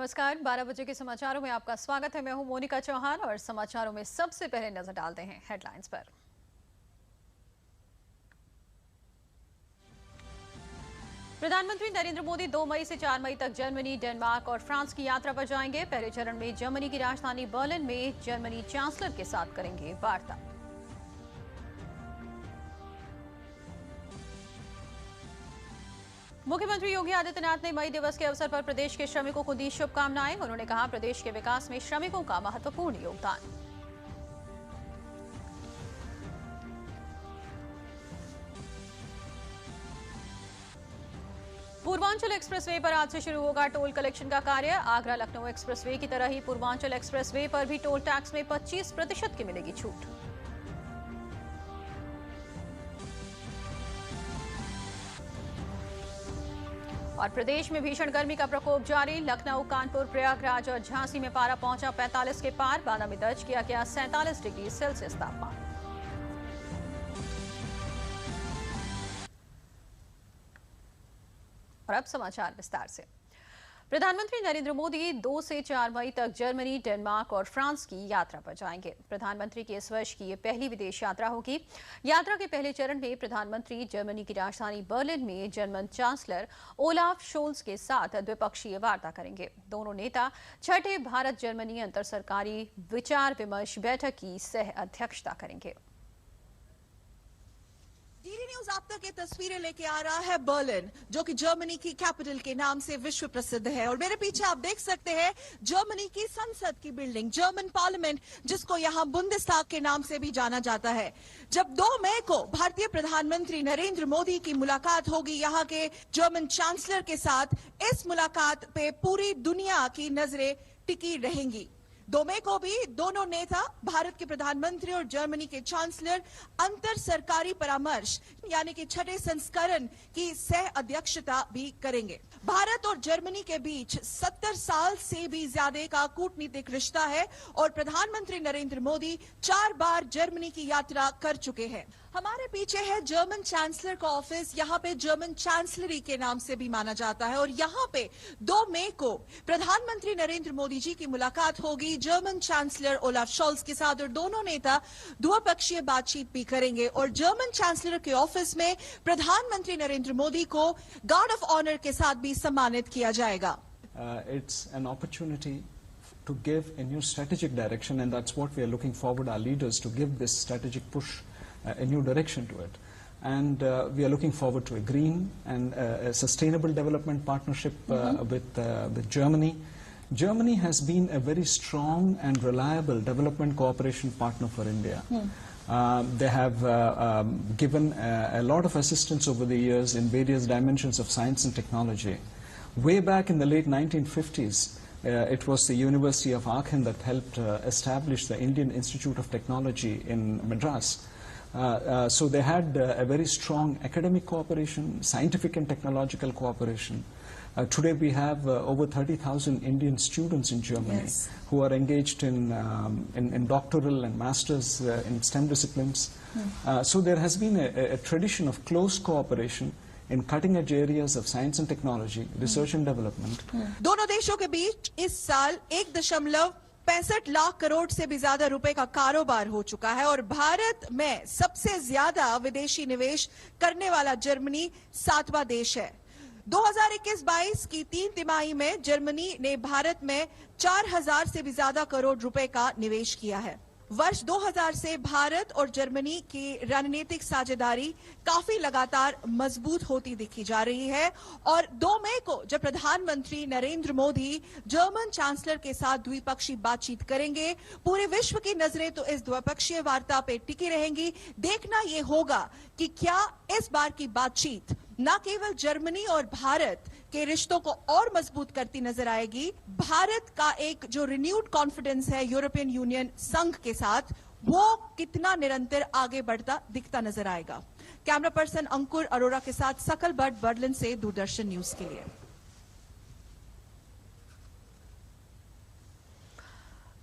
नमस्कार, 12 बजे के समाचारों में आपका स्वागत है। मैं हूं मोनिका चौहान और समाचारों में सबसे पहले नजर डालते हैं हेडलाइंस पर। प्रधानमंत्री नरेंद्र मोदी 2 मई से 4 मई तक जर्मनी, डेनमार्क और फ्रांस की यात्रा पर जाएंगे। पहले चरण में जर्मनी की राजधानी बर्लिन में जर्मनी चांसलर के साथ करेंगे वार्ता। मुख्यमंत्री योगी आदित्यनाथ ने मई दिवस के अवसर पर प्रदेश के श्रमिकों को दी शुभकामनाएं। उन्होंने कहा, प्रदेश के विकास में श्रमिकों का महत्वपूर्ण योगदान। पूर्वांचल एक्सप्रेसवे पर आज से शुरू होगा टोल कलेक्शन का कार्य। आगरा लखनऊ एक्सप्रेसवे की तरह ही पूर्वांचल एक्सप्रेसवे पर भी टोल टैक्स में 25% की मिलेगी छूट। और प्रदेश में भीषण गर्मी का प्रकोप जारी। लखनऊ, कानपुर, प्रयागराज और झांसी में पारा पहुंचा 45 के पार। बांदा में दर्ज किया गया 47 डिग्री सेल्सियस तापमान। और अब समाचार विस्तार से। प्रधानमंत्री नरेंद्र मोदी 2 से 4 मई तक जर्मनी, डेनमार्क और फ्रांस की यात्रा पर जाएंगे। प्रधानमंत्री की इस वर्ष की ये पहली विदेश यात्रा होगी। यात्रा के पहले चरण में प्रधानमंत्री जर्मनी की राजधानी बर्लिन में जर्मन चांसलर ओलाफ शोल्ज के साथ द्विपक्षीय वार्ता करेंगे। दोनों नेता छठे भारत जर्मनी अंतर सरकारी विचार विमर्श बैठक की सह अध्यक्षता करेंगे। डीडी न्यूज आप तक ये तस्वीरें लेके आ रहा है बर्लिन, जो कि जर्मनी की कैपिटल के नाम से विश्व प्रसिद्ध है। और मेरे पीछे आप देख सकते हैं जर्मनी की संसद की बिल्डिंग, जर्मन पार्लियामेंट, जिसको यहाँ बुंदेस्ताग के नाम से भी जाना जाता है। जब 2 मई को भारतीय प्रधानमंत्री नरेंद्र मोदी की मुलाकात होगी यहाँ के जर्मन चांसलर के साथ, इस मुलाकात पे पूरी दुनिया की नजरें टिकी रहेंगी। 2 मई को भी दोनों नेता, भारत के प्रधानमंत्री और जर्मनी के चांसलर, अंतर सरकारी परामर्श यानी कि छठे संस्करण की सह अध्यक्षता भी करेंगे। भारत और जर्मनी के बीच 70 साल से भी ज्यादा का कूटनीतिक रिश्ता है और प्रधानमंत्री नरेंद्र मोदी 4 बार जर्मनी की यात्रा कर चुके हैं। हमारे पीछे है जर्मन चांसलर का ऑफिस, यहाँ पे जर्मन चांसलरी के नाम से भी माना जाता है। और यहाँ पे 2 मई को प्रधानमंत्री नरेंद्र मोदी जी की मुलाकात होगी जर्मन चांसलर ओलाफ शोल्ज के साथ और दोनों नेता द्विपक्षीय बातचीत भी करेंगे। और जर्मन चांसलर के ऑफिस में प्रधानमंत्री नरेंद्र मोदी को गार्ड ऑफ ऑनर के साथ भी सम्मानित किया जाएगा। It's an opportunity to give a new strategic direction, and that's what we are looking forward, our leaders, to give this strategic push, a new direction to it. And we are looking forward to a green and a sustainable development partnership with Germany. Germany has been a very strong and reliable development cooperation partner for India. They have given a lot of assistance over the years in various dimensions of science and technology. Way back in the late 1950s, it was the University of Aachen that helped establish the Indian Institute of Technology in Madras. So they had a very strong academic cooperation, scientific and technological cooperation. Today we have over 30,000 Indian students in Germany who are engaged in doctoral and masters in STEM disciplines. So there has been a tradition of close cooperation in cutting edge areas of science and technology, research and development. दोनों देशों के बीच इस साल 1.65 लाख करोड़ से भी ज्यादा रुपए का कारोबार हो चुका है और भारत में सबसे ज्यादा विदेशी निवेश करने वाला जर्मनी 7वां देश है। 2021-22 की 3 तिमाही में जर्मनी ने भारत में 4000 से भी ज्यादा करोड़ रुपए का निवेश किया है। वर्ष 2000 से भारत और जर्मनी की रणनीतिक साझेदारी काफी लगातार मजबूत होती दिखी जा रही है। और 2 मई को जब प्रधानमंत्री नरेंद्र मोदी जर्मन चांसलर के साथ द्विपक्षीय बातचीत करेंगे, पूरे विश्व की नजरें तो इस द्विपक्षीय वार्ता पे टिकी रहेंगी। देखना ये होगा कि क्या इस बार की बातचीत न केवल जर्मनी और भारत के रिश्तों को और मजबूत करती नजर आएगी, भारत का एक जो रिन्यूड कॉन्फिडेंस है यूरोपियन यूनियन संघ के साथ, वो कितना निरंतर आगे बढ़ता दिखता नजर आएगा। कैमरा पर्सन अंकुर अरोरा के साथ सकल भट्ट, बर्लिन से दूरदर्शन न्यूज के लिए।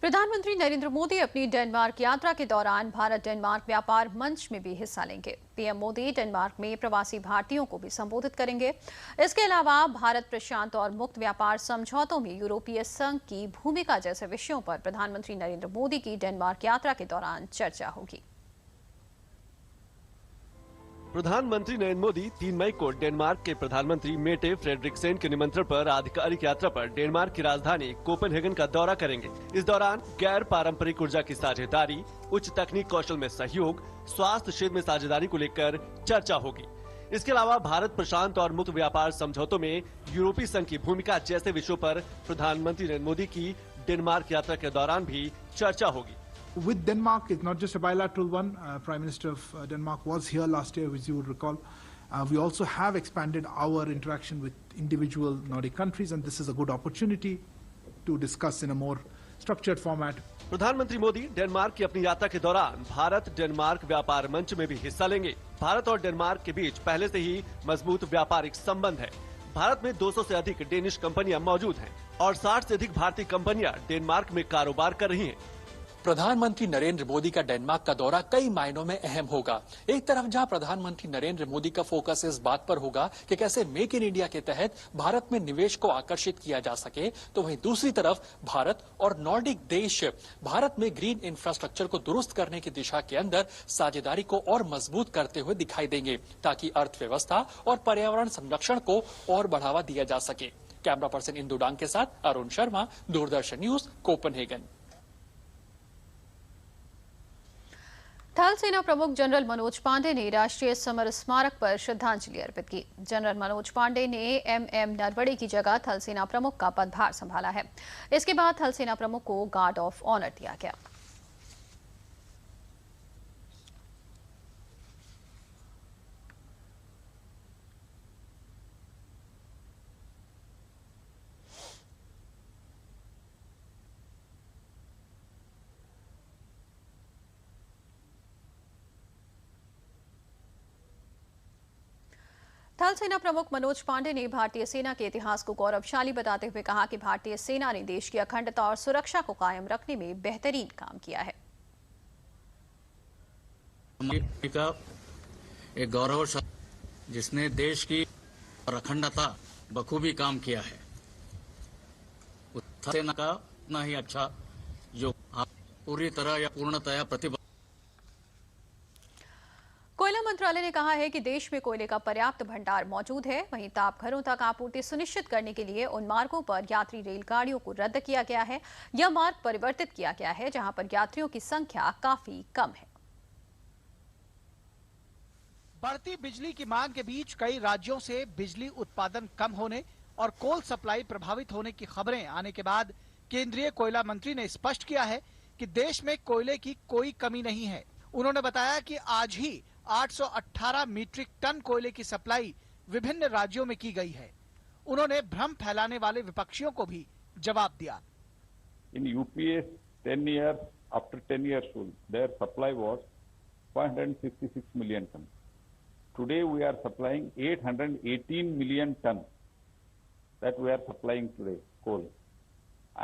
प्रधानमंत्री नरेंद्र मोदी अपनी डेनमार्क यात्रा के दौरान भारत डेनमार्क व्यापार मंच में भी हिस्सा लेंगे। पीएम मोदी डेनमार्क में प्रवासी भारतीयों को भी संबोधित करेंगे। इसके अलावा भारत प्रशांत और मुक्त व्यापार समझौतों में यूरोपीय संघ की भूमिका जैसे विषयों पर प्रधानमंत्री नरेंद्र मोदी की डेनमार्क यात्रा के दौरान चर्चा होगी। प्रधानमंत्री नरेंद्र मोदी 3 मई को डेनमार्क के प्रधानमंत्री मेटे फ्रेडरिक्सेन के निमंत्रण पर आधिकारिक यात्रा पर डेनमार्क की राजधानी कोपेनहेगन का दौरा करेंगे। इस दौरान गैर पारंपरिक ऊर्जा की साझेदारी, उच्च तकनीक कौशल में सहयोग, स्वास्थ्य क्षेत्र में साझेदारी को लेकर चर्चा होगी। इसके अलावा भारत प्रशांत और मुक्त व्यापार समझौतों में यूरोपीय संघ की भूमिका जैसे विषयों पर प्रधानमंत्री नरेंद्र मोदी की डेनमार्क यात्रा के दौरान भी चर्चा होगी। With Denmark, it's not just a bilateral one. Prime Minister of Denmark was here last year, as you would recall. We also have expanded our interaction with individual Nordic countries, and this is a good opportunity to discuss in a more structured format. प्रधानमंत्री Modi Denmark की अपनी यात्रा के दौरान Bharat Denmark व्यापार मंच में भी हिस्सा लेंगे। भारत और डेनमार्क के बीच पहले से ही मजबूत व्यापारिक संबंध है। भारत में 200 से अधिक डेनिश कंपनियां मौजूद हैं और 60 से अधिक भारतीय कंपनियां डेनमार्क में कारोबार कर रही हैं। प्रधानमंत्री नरेंद्र मोदी का डेनमार्क का दौरा कई मायनों में अहम होगा। एक तरफ जहां प्रधानमंत्री नरेंद्र मोदी का फोकस इस बात पर होगा कि कैसे मेक इन इंडिया के तहत भारत में निवेश को आकर्षित किया जा सके, तो वहीं दूसरी तरफ भारत और नॉर्डिक देश भारत में ग्रीन इंफ्रास्ट्रक्चर को दुरुस्त करने की दिशा के अंदर साझेदारी को और मजबूत करते हुए दिखाई देंगे, ताकि अर्थव्यवस्था और पर्यावरण संरक्षण को और बढ़ावा दिया जा सके। कैमरा पर्सन इंदु डांग के साथ अरुण शर्मा, दूरदर्शन न्यूज, कोपेनहेगन। थल सेना प्रमुख जनरल मनोज पांडे ने राष्ट्रीय समर स्मारक पर श्रद्धांजलि अर्पित की। जनरल मनोज पांडे ने एमएम नरवणे की जगह थल सेना प्रमुख का पदभार संभाला है। इसके बाद थल सेना प्रमुख को गार्ड ऑफ ऑनर दिया गया। थल सेना प्रमुख मनोज पांडे ने भारतीय सेना के इतिहास को गौरवशाली बताते हुए कहा कि भारतीय सेना ने देश की अखंडता और सुरक्षा को कायम रखने में बेहतरीन काम किया है। एक गौरवशाली जिसने देश की अखंडता बखूबी काम किया है, थल सेना का उतना ही अच्छा जो पूरी तरह या पूर्णतया प्रतिबद्ध। कोयला मंत्रालय ने कहा है कि देश में कोयले का पर्याप्त भंडार मौजूद है। वहीं ताप घरों तक आपूर्ति सुनिश्चित करने के लिए उन मार्गों पर यात्री रेलगाड़ियों को रद्द किया गया है या मार्ग परिवर्तित किया गया है जहां पर यात्रियों की संख्या काफी कम है। बढ़ती बिजली की मांग के बीच कई राज्यों से बिजली उत्पादन कम होने और कोल सप्लाई प्रभावित होने की खबरें आने के बाद केंद्रीय कोयला मंत्री ने स्पष्ट किया है कि देश में कोयले की कोई कमी नहीं है। उन्होंने बताया कि आज ही 818 मीट्रिक टन कोयले की सप्लाई विभिन्न राज्यों में की गई है। उन्होंने भ्रम फैलाने वाले विपक्षियों को भी जवाब दिया। In UPA 10 years, after 10 years, their supply was 566 million ton. Today we are supplying 818 million ton that we are supplying today, coal.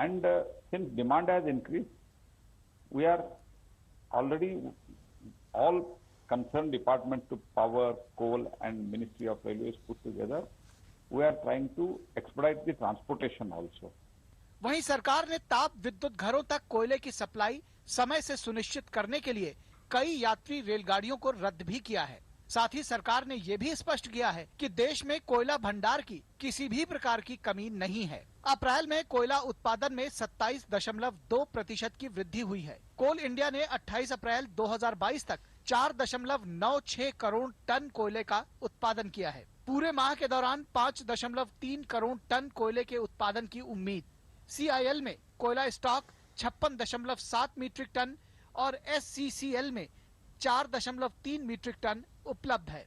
And since demand has increased, we are already all concerned department to power, coal and Ministry of Railways put together, we are trying to expedite the transportation also. वहीं सरकार ने ताप विद्युत घरों तक कोयले की supply समय से सुनिश्चित करने के लिए कई यात्री रेलगाड़ियों को रद्द भी किया है। साथ ही सरकार ने ये भी स्पष्ट किया है कि देश में कोयला भंडार की किसी भी प्रकार की कमी नहीं है। अप्रैल में कोयला उत्पादन में 27.2% की वृद्धि हुई है। कोल इंडिया ने 28 अप्रैल 2022 तक 4.96 करोड़ टन कोयले का उत्पादन किया है। पूरे माह के दौरान 5.3 करोड़ टन कोयले के उत्पादन की उम्मीद। CIL में कोयला स्टॉक 56.7 मीट्रिक टन और SCCL में 4.3 मीट्रिक टन उपलब्ध है।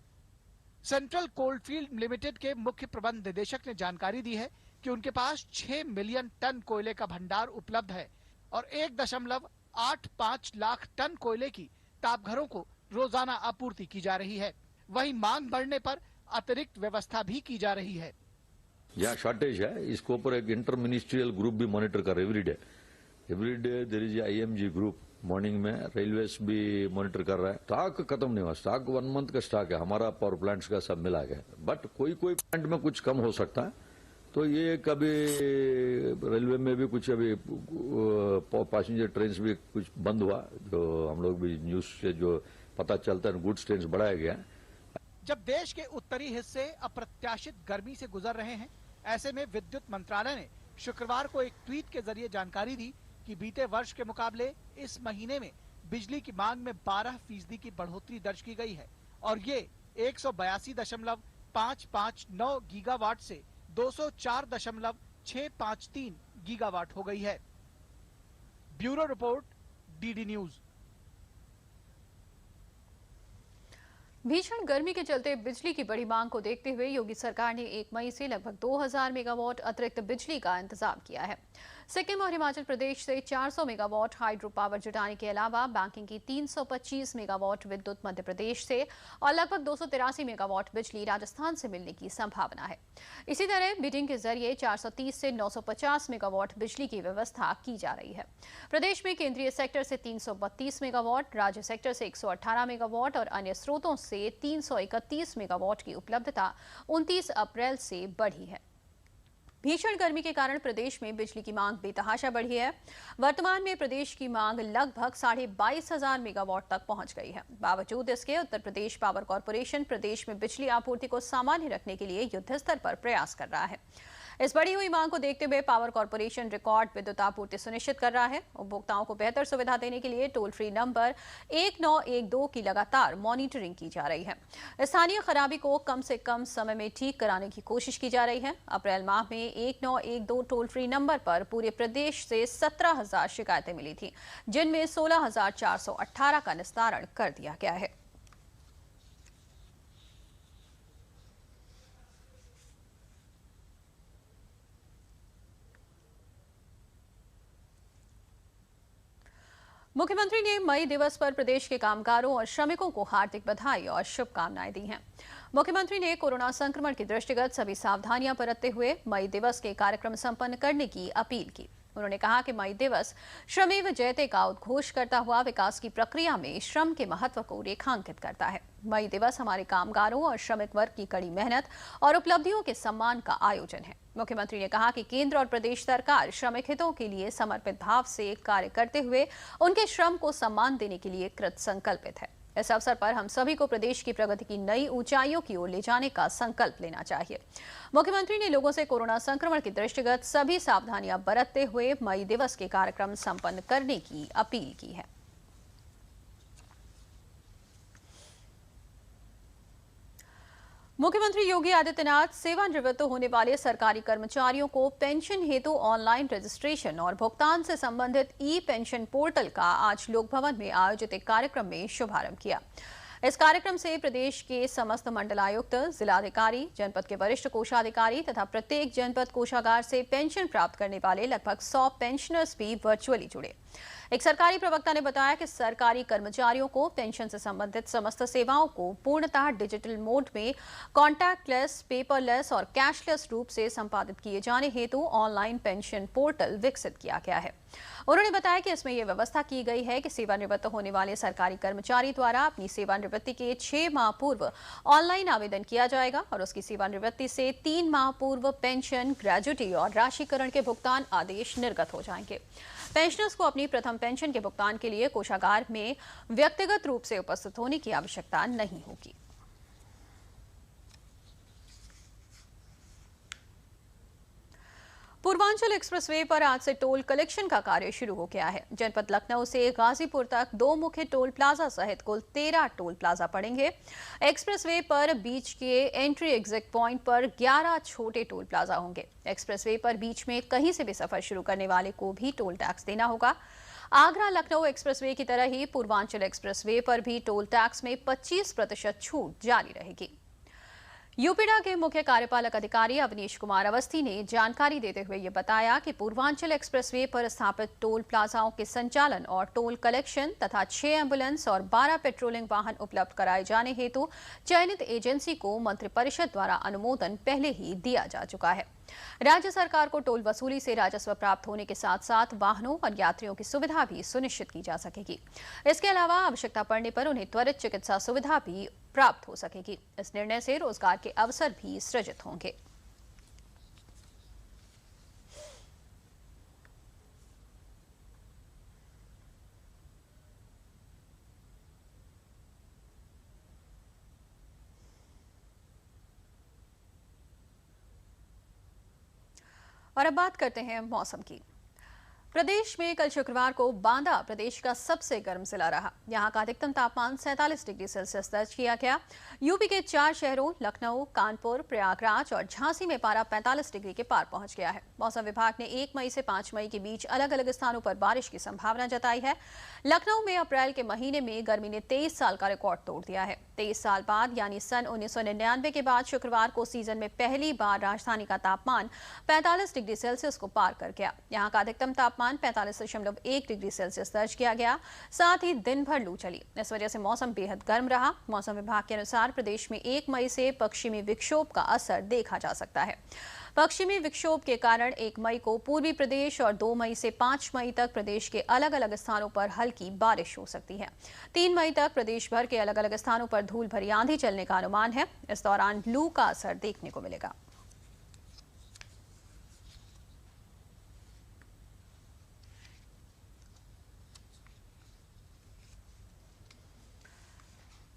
सेंट्रल कोलफील्ड लिमिटेड के मुख्य प्रबंध निदेशक ने जानकारी दी है कि उनके पास 6 मिलियन टन कोयले का भंडार उपलब्ध है और 1.85 लाख टन कोयले की तापघरों को रोजाना आपूर्ति की जा रही है। वहीं मांग बढ़ने पर अतिरिक्त व्यवस्था भी की जा रही है। जहाँ शॉर्टेज है इसको ऊपर एक इंटर मिनिस्ट्रियल ग्रुप भी मॉनिटर कर every day every day there is IMG group, morning में रेलवेज भी मॉनिटर कर रहा है। स्टॉक खत्म नहीं हुआ, स्टॉक 1 मंथ का स्टॉक है हमारा, पावर प्लांट्स का सब मिला के, बट कोई प्लांट में कुछ कम हो सकता है। तो ये कभी रेलवे में भी कुछ अभी पैसेंजर ट्रेन भी कुछ बंद हुआ, जो हम लोग भी न्यूज से जो पता चलता है, गुड्स ट्रेन बढ़ाया गया। जब देश के उत्तरी हिस्से अप्रत्याशित गर्मी से गुजर रहे हैं, ऐसे में विद्युत मंत्रालय ने शुक्रवार को एक ट्वीट के जरिए जानकारी दी कि बीते वर्ष के मुकाबले इस महीने में बिजली की मांग में 12% की बढ़ोतरी दर्ज की गई है और ये 182.559 गीगावाट से 204.653 गीगावाट हो गई है। Bureau report, DD news. भीषण गर्मी के चलते बिजली की बड़ी मांग को देखते हुए योगी सरकार ने 1 मई से लगभग 2000 मेगावाट अतिरिक्त बिजली का इंतजाम किया है। सिक्किम और हिमाचल प्रदेश से 400 मेगावाट हाइड्रो पावर जुटाने के अलावा बैंकिंग की 325 मेगावाट विद्युत मध्य प्रदेश से और लगभग 283 मेगावाट बिजली राजस्थान से मिलने की संभावना है। इसी तरह बिडिंग के जरिए 430 से 950 मेगावाट बिजली की व्यवस्था की जा रही है। प्रदेश में केंद्रीय सेक्टर से 332 मेगावाट, राज्य सेक्टर से 118 मेगावाट और अन्य स्रोतों से 331 मेगावाट की उपलब्धता 29 अप्रैल से बढ़ी है। भीषण गर्मी के कारण प्रदेश में बिजली की मांग बेतहाशा बढ़ी है। वर्तमान में प्रदेश की मांग लगभग 22,500 मेगावाट तक पहुंच गई है। बावजूद इसके उत्तर प्रदेश पावर कॉर्पोरेशन प्रदेश में बिजली आपूर्ति को सामान्य रखने के लिए युद्ध स्तर पर प्रयास कर रहा है। इस बढ़ी हुई मांग को देखते हुए पावर कॉर्पोरेशन रिकॉर्ड विद्युत आपूर्ति सुनिश्चित कर रहा है। उपभोक्ताओं को बेहतर सुविधा देने के लिए टोल फ्री नंबर 1912 की लगातार मॉनिटरिंग की जा रही है। स्थानीय खराबी को कम से कम समय में ठीक कराने की कोशिश की जा रही है। अप्रैल माह में 1912 टोल फ्री नंबर पर पूरे प्रदेश से 17,000 शिकायतें मिली थी, जिनमें 16,418 का निस्तारण कर दिया गया है। मुख्यमंत्री ने मई दिवस पर प्रदेश के कामगारों और श्रमिकों को हार्दिक बधाई और शुभकामनाएं दी हैं। मुख्यमंत्री ने कोरोना संक्रमण के दृष्टिगत सभी सावधानियां बरतते हुए मई दिवस के कार्यक्रम संपन्न करने की अपील की। उन्होंने कहा कि मई दिवस श्रमेव जयते का उद्घोष करता हुआ विकास की प्रक्रिया में श्रम के महत्व को रेखांकित करता है। मई दिवस हमारे कामगारों और श्रमिक वर्ग की कड़ी मेहनत और उपलब्धियों के सम्मान का आयोजन है। मुख्यमंत्री ने कहा कि केंद्र और प्रदेश सरकार श्रमिक हितों के लिए समर्पित भाव से कार्य करते हुए उनके श्रम को सम्मान देने के लिए कृत संकल्पित है। इस अवसर पर हम सभी को प्रदेश की प्रगति की नई ऊंचाइयों की ओर ले जाने का संकल्प लेना चाहिए। मुख्यमंत्री ने लोगों से कोरोना संक्रमण के दृष्टिगत सभी सावधानियां बरतते हुए मई दिवस के कार्यक्रम संपन्न करने की अपील की है। मुख्यमंत्री योगी आदित्यनाथ सेवानिवृत्त होने वाले सरकारी कर्मचारियों को पेंशन हेतु ऑनलाइन रजिस्ट्रेशन और भुगतान से संबंधित ई पेंशन पोर्टल का आज लोक भवन में आयोजित एक कार्यक्रम में शुभारंभ किया। इस कार्यक्रम से प्रदेश के समस्त मंडलायुक्त, जिलाधिकारी, जनपद के वरिष्ठ कोषाधिकारी तथा प्रत्येक जनपद कोषागार से पेंशन प्राप्त करने वाले लगभग 100 पेंशनर्स भी वर्चुअली जुड़े। एक सरकारी प्रवक्ता ने बताया कि सरकारी कर्मचारियों को पेंशन से संबंधित समस्त सेवाओं को पूर्णतः डिजिटल मोड में कॉन्टैक्टलेस, पेपरलेस और कैशलेस रूप से संपादित किए जाने हेतु ऑनलाइन पेंशन पोर्टल विकसित किया गया है। उन्होंने बताया कि इसमें यह व्यवस्था की गई है कि सेवानिवृत्त होने वाले सरकारी कर्मचारी द्वारा अपनी सेवानिवृत्ति के 6 माह पूर्व ऑनलाइन आवेदन किया जाएगा और उसकी सेवानिवृत्ति से 3 माह पूर्व पेंशन, ग्रेजुटी और राशिकरण के भुगतान आदेश निर्गत हो जाएंगे। पेंशनर्स को अपनी प्रथम पेंशन के भुगतान के लिए कोषागार में व्यक्तिगत रूप से उपस्थित होने की आवश्यकता नहीं होगी। पूर्वांचल एक्सप्रेसवे पर आज से टोल कलेक्शन का कार्य शुरू हो गया है। जनपद लखनऊ से गाजीपुर तक 2 मुख्य टोल प्लाजा सहित कुल 13 टोल प्लाजा पड़ेंगे। एक्सप्रेसवे पर बीच के एंट्री एग्जिट पॉइंट पर 11 छोटे टोल प्लाजा होंगे। एक्सप्रेसवे पर बीच में कहीं से भी सफर शुरू करने वाले को भी टोल टैक्स देना होगा। आगरा लखनऊ एक्सप्रेसवे की तरह ही पूर्वांचल एक्सप्रेसवे पर भी टोल टैक्स में 25% छूट जारी रहेगी। यूपीडा के मुख्य कार्यपालक अधिकारी अवनीश कुमार अवस्थी ने जानकारी देते हुए ये बताया कि पूर्वांचल एक्सप्रेसवे पर स्थापित टोल प्लाजाओं के संचालन और टोल कलेक्शन तथा 6 एम्बुलेंस और 12 पेट्रोलिंग वाहन उपलब्ध कराए जाने हेतु चयनित एजेंसी को मंत्रिपरिषद द्वारा अनुमोदन पहले ही दिया जा चुका है। राज्य सरकार को टोल वसूली से राजस्व प्राप्त होने के साथ साथ वाहनों और यात्रियों की सुविधा भी सुनिश्चित की जा सकेगी। इसके अलावा आवश्यकता पड़ने पर उन्हें त्वरित चिकित्सा सुविधा भी प्राप्त हो सकेगी। इस निर्णय से रोजगार के अवसर भी सृजित होंगे। और अब बात करते हैं मौसम की। प्रदेश में कल शुक्रवार को बांदा प्रदेश का सबसे गर्म जिला रहा। यहां का अधिकतम तापमान 47 डिग्री सेल्सियस दर्ज किया गया। यूपी के 4 शहरों लखनऊ, कानपुर, प्रयागराज और झांसी में पारा 45 डिग्री के पार पहुंच गया है। मौसम विभाग ने 1 मई से 5 मई के बीच अलग अलग स्थानों पर बारिश की संभावना जताई है। लखनऊ में अप्रैल के महीने में गर्मी ने 23 साल का रिकॉर्ड तोड़ दिया है। 23 साल बाद यानी सन 1999 के बाद शुक्रवार को सीजन में पहली बार राजधानी का तापमान 45 डिग्री सेल्सियस को पार कर गया। यहाँ का अधिकतम तापमान 45.1 डिग्री सेल्सियस दर्ज किया गया। साथ ही दिन भर लू चली। इस वजह से मौसम बेहद गर्म रहा। मौसम विभाग के अनुसार प्रदेश में 1 मई से पश्चिमी विक्षोभ का असर देखा जा सकता है। पश्चिमी विक्षोभ के कारण 1 मई को पूर्वी प्रदेश और 2 मई से 5 मई तक प्रदेश के अलग अलग स्थानों पर हल्की बारिश हो सकती है। 3 मई तक प्रदेश भर के अलग अलग स्थानों पर धूल भरी आंधी चलने का अनुमान है। इस दौरान लू का असर देखने को मिलेगा।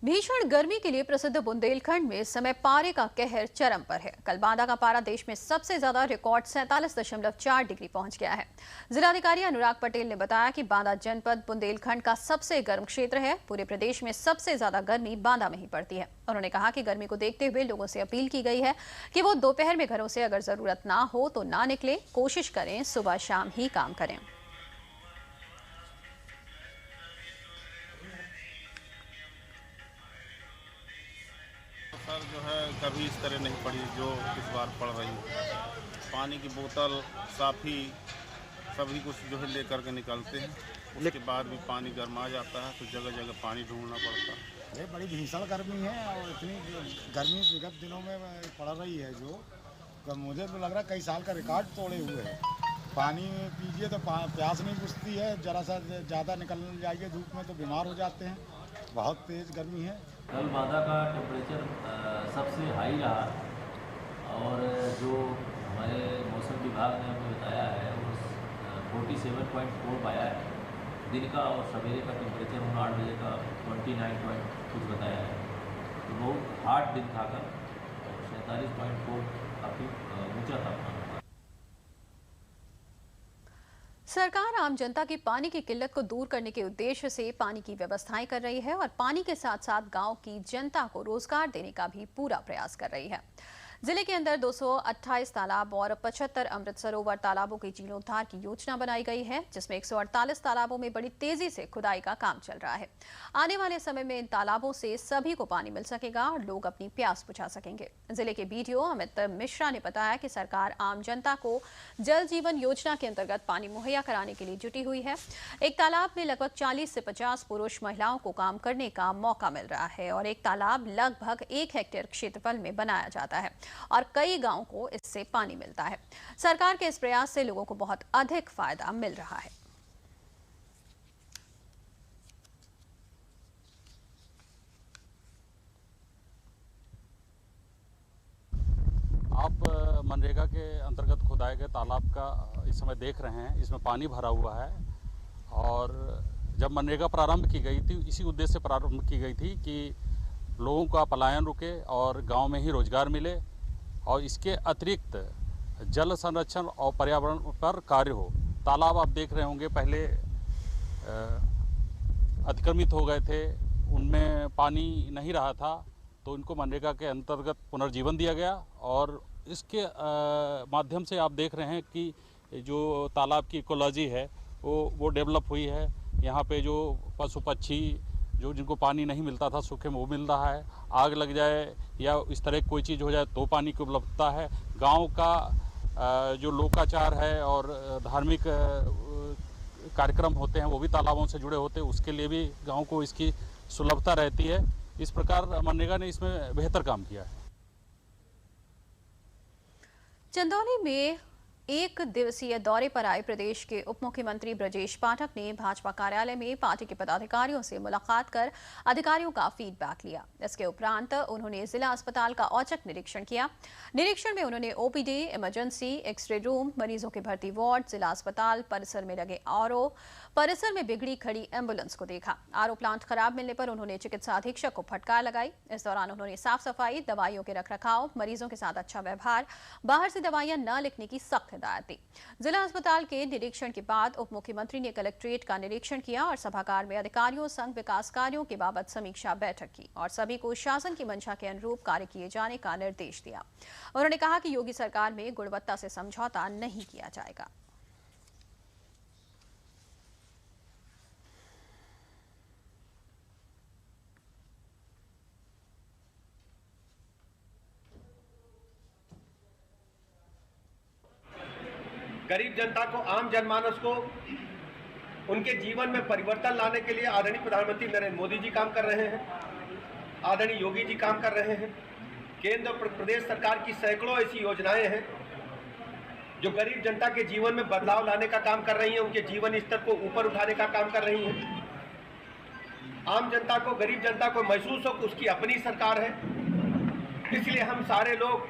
भीषण गर्मी के लिए प्रसिद्ध बुंदेलखंड में इस समय पारे का कहर चरम पर है। कल बांदा का पारा देश में सबसे ज्यादा रिकॉर्ड 47.4 डिग्री पहुंच गया है। जिलाधिकारी अनुराग पटेल ने बताया कि बांदा जनपद बुंदेलखंड का सबसे गर्म क्षेत्र है। पूरे प्रदेश में सबसे ज्यादा गर्मी बांदा में ही पड़ती है। उन्होंने कहा कि गर्मी को देखते हुए लोगों से अपील की गई है कि वो दोपहर में घरों से अगर जरूरत ना हो तो ना निकले, कोशिश करें सुबह शाम ही काम करें। सर जो है कभी इस तरह नहीं पड़ी जो इस बार पड़ रही है। पानी की बोतल, साफी सभी कुछ जो है लेकर के निकलते हैं। उसके बाद भी पानी गर्मा जाता है तो जगह जगह पानी ढूंढना पड़ता है। ये बड़ी भीषण गर्मी है और इतनी गर्मी विगत दिनों में पड़ रही है जो मुझे तो लग रहा है कई साल का रिकॉर्ड तोड़े हुए है। पानी पीजिए तो प्यास नहीं बुझती है, जरा सा ज़्यादा निकल जाइए धूप में तो बीमार हो जाते हैं। बहुत तेज़ गर्मी है। कल बांदा का टेम्परेचर सबसे हाई रहा और जो हमारे मौसम विभाग ने हमें बताया है वो 47.4 पाया है दिन का, और सवेरे का टेम्परेचर 8 बजे का 29 कुछ बताया है। तो बहुत हार्ड दिन था कल और 47.4 काफ़ी ऊँचा तापमान। सरकार आम जनता की पानी की किल्लत को दूर करने के उद्देश्य से पानी की व्यवस्थाएं कर रही है और पानी के साथ साथ गांव की जनता को रोजगार देने का भी पूरा प्रयास कर रही है। जिले के अंदर 228 तालाब और 75 अमृत सरोवर तालाबों के जीर्णोद्धार की योजना बनाई गई है, जिसमें 148 तालाबों में बड़ी तेजी से खुदाई का काम चल रहा है। आने वाले समय में इन तालाबों से सभी को पानी मिल सकेगा और लोग अपनी प्यास बुझा सकेंगे। जिले के बीडीओ अमित मिश्रा ने बताया कि सरकार आम जनता को जल जीवन योजना के अंतर्गत पानी मुहैया कराने के लिए जुटी हुई है। एक तालाब में लगभग 40 से 50 पुरुष महिलाओं को काम करने का मौका मिल रहा है और एक तालाब लगभग 1 हेक्टेयर क्षेत्रफल में बनाया जाता है और कई गांवों को इससे पानी मिलता है। सरकार के इस प्रयास से लोगों को बहुत अधिक फायदा मिल रहा है। आप मनरेगा के अंतर्गत खुदाए गए तालाब का इस समय देख रहे हैं। इसमें पानी भरा हुआ है और जब मनरेगा प्रारंभ की गई थी इसी उद्देश्य से प्रारंभ की गई थी कि लोगों का पलायन रुके और गांव में ही रोजगार मिले और इसके अतिरिक्त जल संरक्षण और पर्यावरण पर कार्य हो। तालाब आप देख रहे होंगे पहले अतिक्रमित हो गए थे, उनमें पानी नहीं रहा था, तो इनको मनरेगा के अंतर्गत पुनर्जीवन दिया गया और इसके माध्यम से आप देख रहे हैं कि जो तालाब की इकोलॉजी है वो डेवलप हुई है। यहाँ पे जो पशु पक्षी जो जिनको पानी नहीं मिलता था सूखे में वो मिल रहा है। आग लग जाए या इस तरह कोई चीज़ हो जाए तो पानी की उपलब्धता है। गांव का जो लोकाचार है और धार्मिक कार्यक्रम होते हैं वो भी तालाबों से जुड़े होते हैं, उसके लिए भी गांव को इसकी सुलभता रहती है। इस प्रकार मनरेगा ने इसमें बेहतर काम किया है। चंदौली में एक दिवसीय दौरे पर आए प्रदेश के उप मुख्यमंत्री ब्रजेश पाठक ने भाजपा कार्यालय में पार्टी के पदाधिकारियों से मुलाकात कर अधिकारियों का फीडबैक लिया। इसके उपरांत उन्होंने जिला अस्पताल का औचक निरीक्षण किया। निरीक्षण में उन्होंने ओपीडी, इमरजेंसी, एक्सरे रूम, मरीजों के भर्ती वार्ड, जिला अस्पताल परिसर में लगे आरओ परिसर में बिगड़ी खड़ी एम्बुलेंस को देखा। आरओ प्लांट खराब मिलने पर उन्होंने चिकित्सा अधीक्षक को फटकार लगाई। इस दौरान उन्होंने साफ सफाई, दवाइयों के रखरखाव, मरीजों के साथ अच्छा व्यवहार, बाहर से दवाइयां न लिखने की सख्त हिदायत दी। जिला अस्पताल के निरीक्षण के बाद उप मुख्यमंत्री ने कलेक्ट्रेट का निरीक्षण किया और सभागार में अधिकारियों संग विकास कार्यों के बाबत समीक्षा बैठक की और सभी को शासन की मंशा के अनुरूप कार्य किए जाने का निर्देश दिया। उन्होंने कहा कि योगी सरकार में गुणवत्ता से समझौता नहीं किया जाएगा। गरीब जनता को, आम जनमानस को उनके जीवन में परिवर्तन लाने के लिए आदरणीय प्रधानमंत्री नरेंद्र मोदी जी काम कर रहे हैं, आदरणीय योगी जी काम कर रहे हैं। केंद्र और प्रदेश सरकार की सैकड़ों ऐसी योजनाएं हैं जो गरीब जनता के जीवन में बदलाव लाने का काम कर रही हैं, उनके जीवन स्तर को ऊपर उठाने का काम कर रही हैं। आम जनता को, गरीब जनता को महसूस हो कि उसकी अपनी सरकार है। इसलिए हम सारे लोग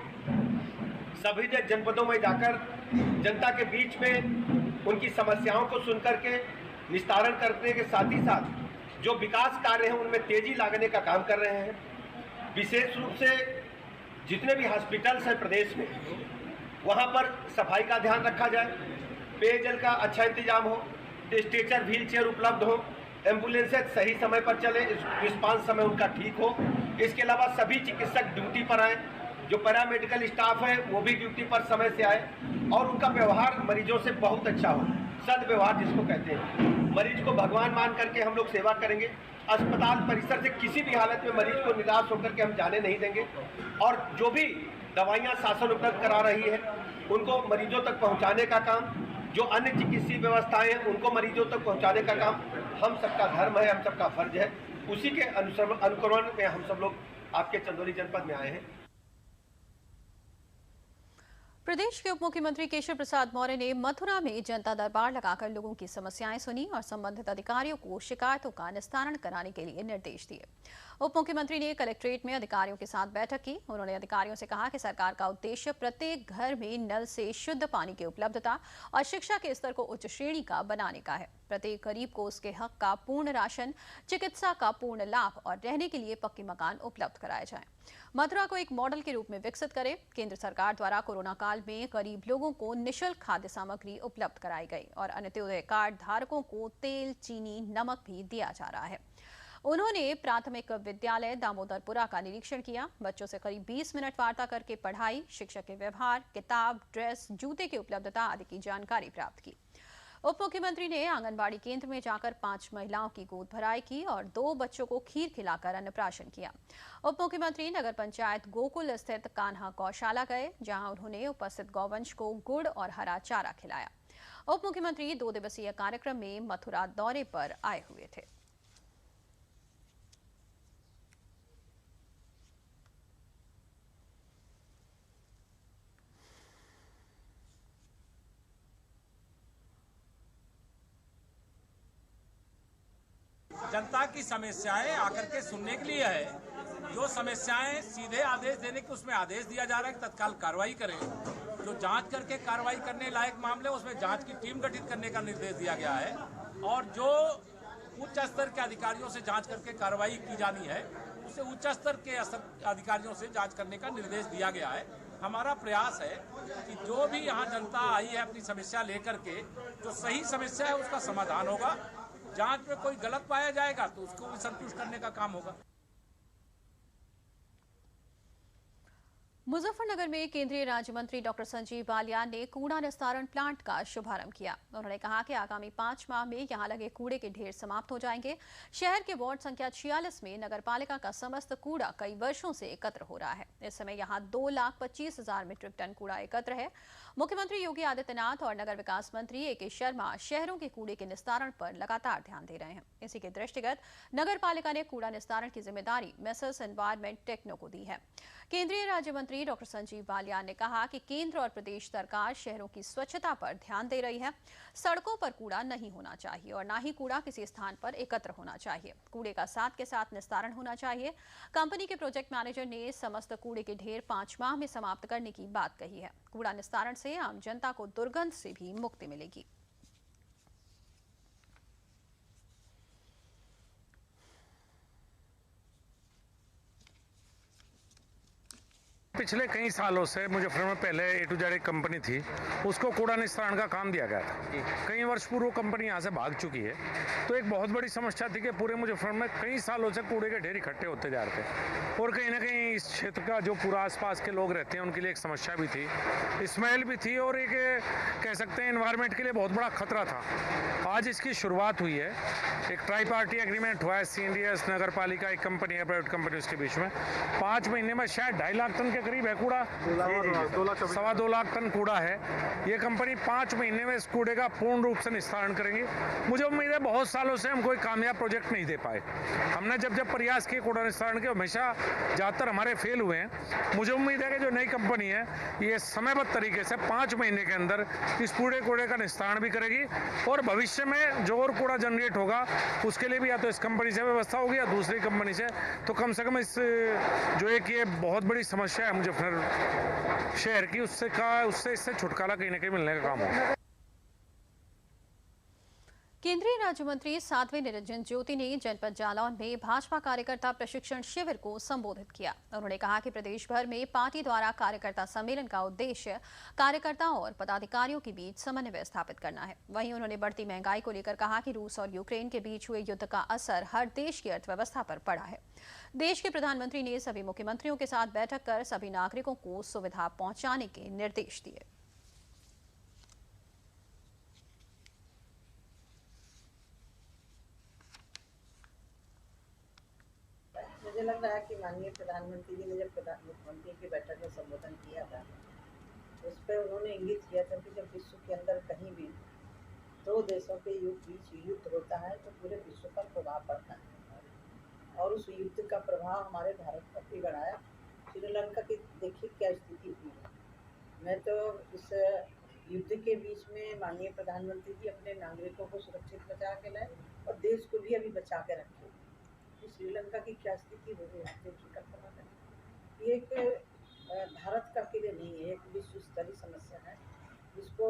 सभी जनपदों में जाकर जनता के बीच में उनकी समस्याओं को सुनकर के निस्तारण करने के साथ ही साथ जो विकास कार्य हैं उनमें तेजी लाने का काम कर रहे हैं। विशेष रूप से जितने भी हॉस्पिटल्स हैं प्रदेश में, वहां पर सफाई का ध्यान रखा जाए, पेयजल का अच्छा इंतजाम हो, स्ट्रेचर, व्हील चेयर उपलब्ध हो, एम्बुलेंसेज सही समय पर चले, रिस्पांस समय उनका ठीक हो। इसके अलावा सभी चिकित्सक ड्यूटी पर आए, जो पैरामेडिकल स्टाफ है वो भी ड्यूटी पर समय से आए और उनका व्यवहार मरीजों से बहुत अच्छा हो, सद्व्यवहार जिसको कहते हैं। मरीज को भगवान मान करके हम लोग सेवा करेंगे। अस्पताल परिसर से किसी भी हालत में मरीज को निराश होकर के हम जाने नहीं देंगे और जो भी दवाइयाँ शासन उपलब्ध करा रही है उनको मरीजों तक पहुँचाने का काम, जो अन्य चिकित्सीय व्यवस्थाएं हैं उनको मरीजों तक पहुँचाने का काम हम सबका धर्म है, हम सबका फर्ज है। उसी के अनुकरण में हम सब लोग आपके चंदौली जनपद में आए हैं। प्रदेश के उप मुख्यमंत्री केशव प्रसाद मौर्य ने मथुरा में जनता दरबार लगाकर लोगों की समस्याएं सुनी और संबंधित अधिकारियों को शिकायतों का निस्तारण कराने के लिए निर्देश दिए। उप मुख्यमंत्री ने कलेक्ट्रेट में अधिकारियों के साथ बैठक की। उन्होंने अधिकारियों से कहा कि सरकार का उद्देश्य प्रत्येक घर में नल से शुद्ध पानी की उपलब्धता और शिक्षा के स्तर को उच्च श्रेणी का बनाने का है। प्रत्येक गरीब को उसके हक का पूर्ण राशन, चिकित्सा का पूर्ण लाभ और रहने के लिए पक्के मकान उपलब्ध कराए जाएं। मथुरा को एक मॉडल के रूप में विकसित करें। केंद्र सरकार द्वारा कोरोना काल में गरीब लोगों को निःशुल्क खाद्य सामग्री उपलब्ध कराई गई और अंत्योदय कार्ड धारकों को तेल, चीनी, नमक भी दिया जा रहा है। उन्होंने प्राथमिक विद्यालय दामोदरपुरा का निरीक्षण किया। बच्चों से करीब 20 मिनट वार्ता करके पढ़ाई, शिक्षक के व्यवहार, किताब, ड्रेस, जूते की उपलब्धता आदि की जानकारी प्राप्त की। उप मुख्यमंत्री ने आंगनबाड़ी केंद्र में जाकर 5 महिलाओं की गोद भराई की और 2 बच्चों को खीर खिलाकर अन्नप्राशन किया। उप मुख्यमंत्री नगर पंचायत गोकुल स्थित कान्हा गौशाला गए, जहां उन्होंने उपस्थित गौवंश को गुड़ और हरा चारा खिलाया। उप मुख्यमंत्री 2 दिवसीय कार्यक्रम में मथुरा दौरे पर आए हुए थे। जनता की समस्याएं आकर के सुनने के लिए है। जो समस्याएं सीधे आदेश देने के उसमें आदेश दिया जा रहा है कि तत्काल कार्रवाई करें। जो जांच करके कार्रवाई करने लायक मामले उसमें जांच की टीम गठित करने का निर्देश दिया गया है और जो उच्च स्तर के अधिकारियों से जांच करके कार्रवाई की जानी है उसे उच्च स्तर के अधिकारियों से जांच करने का निर्देश दिया गया है। हमारा प्रयास है कि जो भी यहाँ जनता आई है अपनी समस्या लेकर के, जो सही समस्या है उसका समाधान होगा। जांच में कोई गलत पाया जाएगा तो उसको भी संतुष्ट करने का काम होगा। मुजफ्फरनगर में केंद्रीय राज्य मंत्री डॉक्टर संजीव बालियान ने कूड़ा निस्तारण प्लांट का शुभारंभ किया। उन्होंने कहा कि आगामी 5 माह में यहां लगे कूड़े के ढेर समाप्त हो जाएंगे। शहर के वार्ड संख्या 46 में नगरपालिका का समस्त कूड़ा कई वर्षों से एकत्र हो रहा है। इस समय यहां 2,25,000 मीट्रिक टन कूड़ा एकत्र है। मुख्यमंत्री योगी आदित्यनाथ और नगर विकास मंत्री ए.के. शर्मा शहरों के कूड़े के निस्तारण पर लगातार ध्यान दे रहे हैं। इसी के दृष्टिगत नगरपालिका ने कूड़ा निस्तारण की जिम्मेदारी मेसर्स एनवायरमेंट टेक्नो को दी है। केंद्रीय राज्य मंत्री मंत्री डॉक्टर संजीव बालियान ने कहा कि केंद्र और प्रदेश सरकार शहरों की स्वच्छता पर ध्यान दे रही है। सड़कों पर कूड़ा नहीं होना चाहिए और न ही कूड़ा किसी स्थान पर एकत्र होना चाहिए। कूड़े का साथ के साथ निस्तारण होना चाहिए। कंपनी के प्रोजेक्ट मैनेजर ने समस्त कूड़े के ढेर 5 माह में समाप्त करने की बात कही है। कूड़ा निस्तारण से आम जनता को दुर्गंध से भी मुक्ति मिलेगी। पिछले कई सालों से मुजफ्फरनगर में पहले ए टू जेड एक कंपनी थी, उसको कूड़ा निस्तारण का काम दिया गया था। कई वर्ष पूर्व कंपनी यहाँ से भाग चुकी है। तो एक बहुत बड़ी समस्या थी कि पूरे मुजफ्फरनगर में कई सालों से कूड़े के ढेर इकट्ठे होते जा रहे थे और कहीं ना कहीं इस क्षेत्र का जो पूरा आसपास के लोग रहते हैं उनके लिए एक समस्या भी थी, स्मेल भी थी और एक कह सकते हैं एनवायरनमेंट के लिए बहुत बड़ा खतरा था। आज इसकी शुरुआत हुई है, एक ट्राई पार्टी एग्रीमेंट हुआ है CNDS नगर पालिका एक कंपनी है, प्राइवेट कंपनी, उसके बीच में 5 महीने में शायद 2.5 लाख टन के करीब है कूड़ा, 2.25 लाख टन कूड़ा है। ये कंपनी 5 महीने में इस कूड़े का पूर्ण रूप से निस्तारण करेंगी। मुझे उम्मीद है बहुत सालों से हम कोई कामयाब प्रोजेक्ट नहीं दे पाए। हमने जब प्रयास किए कूड़ा निस्तारण के, हमेशा ज़्यादातर हमारे फेल हुए हैं। मुझे उम्मीद है कि जो नई कंपनी है ये समयबद्ध तरीके से 5 महीने के अंदर इस पूरे कूड़े का निस्तारण भी करेगी और भविष्य में जो और कूड़ा जनरेट होगा उसके लिए भी या तो इस कंपनी से व्यवस्था होगी या दूसरी कंपनी से। तो कम से कम इस जो एक ये बहुत बड़ी समस्या है मुजफ्फरनगर शहर की, उससे इससे छुटकारा कहीं ना कहीं मिलने का काम होगा। केंद्रीय राज्य मंत्री साध्वी निरंजन ज्योति ने जनपद जालौन में भाजपा कार्यकर्ता प्रशिक्षण शिविर को संबोधित किया। उन्होंने कहा कि प्रदेश भर में पार्टी द्वारा कार्यकर्ता सम्मेलन का उद्देश्य कार्यकर्ताओं और पदाधिकारियों के बीच समन्वय स्थापित करना है। वहीं उन्होंने बढ़ती महंगाई को लेकर कहा कि रूस और यूक्रेन के बीच हुए युद्ध का असर हर देश की अर्थव्यवस्था पर पड़ा है। देश के प्रधानमंत्री ने सभी मुख्यमंत्रियों के साथ बैठक कर सभी नागरिकों को सुविधा पहुंचाने के निर्देश दिए। मुझे लग रहा है कि माननीय प्रधानमंत्री जी ने जब मुख्यमंत्री की बैठक में संबोधन किया था, उस पर उन्होंने इंगित किया था कि जब विश्व के अंदर कहीं भी 2 देशों के बीच युद्ध होता है तो पूरे विश्व पर प्रभाव पड़ता है और उस युद्ध का प्रभाव हमारे भारत पर भी बढ़ाया। श्रीलंका की देखिए क्या स्थिति हुई है। मैं तो इस युद्ध के बीच में माननीय प्रधानमंत्री जी अपने नागरिकों को सुरक्षित बचा के लाए और देश को भी अभी बचा के रखे। श्रीलंका की क्या स्थिति हो गई देखिए कल्पना करें। ये एक भारत का अकेले नहीं है, एक विश्व स्तरीय समस्या है जिसको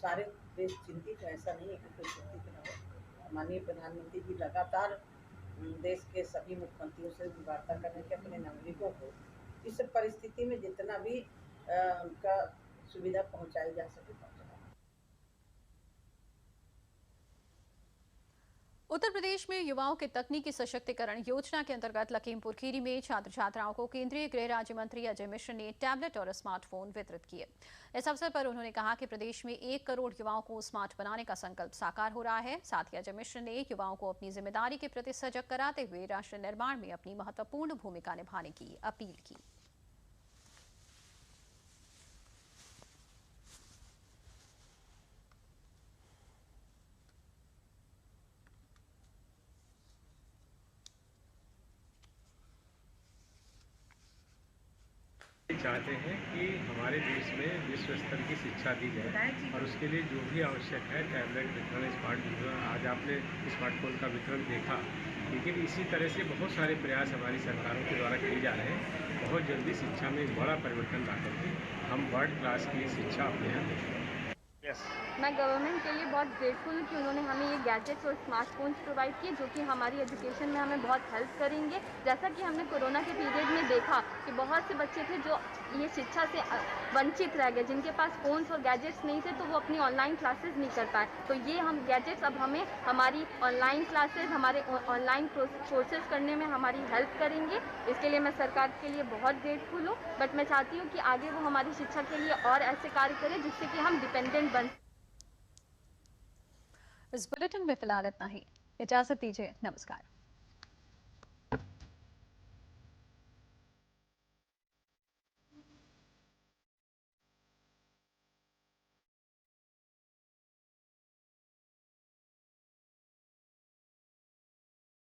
सारे देश चिंतित हैं। ऐसा नहीं है कि कोई चिंतित न हो। माननीय प्रधानमंत्री जी लगातार देश के सभी मुख्यमंत्रियों से वार्ता करने के अपने नागरिकों को इस परिस्थिति में जितना भी उनका सुविधा पहुँचाई जा सके। उत्तर प्रदेश में युवाओं के तकनीकी सशक्तिकरण योजना के अंतर्गत लखीमपुर खीरी में छात्र छात्राओं को केंद्रीय गृह राज्य मंत्री अजय मिश्र ने टैबलेट और स्मार्टफोन वितरित किए। इस अवसर पर उन्होंने कहा कि प्रदेश में 1 करोड़ युवाओं को स्मार्ट बनाने का संकल्प साकार हो रहा है। साथ ही अजय मिश्र ने युवाओं को अपनी जिम्मेदारी के प्रति सजग कराते हुए राष्ट्र निर्माण में अपनी महत्वपूर्ण भूमिका निभाने की अपील की। चाहते हैं कि हमारे देश में विश्व स्तर की शिक्षा दी जाए और उसके लिए जो भी आवश्यक है टैबलेट वितरण, स्मार्ट वितरण, आज आपने स्मार्टफोन का वितरण देखा, लेकिन इसी तरह से बहुत सारे प्रयास हमारी सरकारों के द्वारा किए जा रहे हैं। बहुत जल्दी शिक्षा में एक बड़ा परिवर्तन ला करके हम वर्ल्ड क्लास की शिक्षा अपने यहाँ देखें। मैं गवर्नमेंट के लिए बहुत ग्रेटफुल हूँ कि उन्होंने हमें ये गैजेट्स और स्मार्टफोन्स प्रोवाइड किए जो कि हमारी एजुकेशन में हमें बहुत हेल्प करेंगे। जैसा कि हमने कोरोना के पीरियड में देखा कि बहुत से बच्चे थे जो ये शिक्षा से वंचित रह गए, जिनके पास फ़ोन्स और गैजेट्स नहीं थे तो वो अपनी ऑनलाइन क्लासेस नहीं कर पाए। तो ये हम गैजेट्स अब हमें हमारी ऑनलाइन क्लासेस, हमारे ऑनलाइन कोर्सेज करने में हमारी हेल्प करेंगे। इसके लिए मैं सरकार के लिए बहुत ग्रेटफुल हूँ। बट मैं चाहती हूँ कि आगे वो हमारी शिक्षा के लिए और ऐसे कार्य करें जिससे कि हम डिपेंडेंट बन। इस बुलेटिन में फिलहाल इतना ही। इजाजत दीजिए। नमस्कार।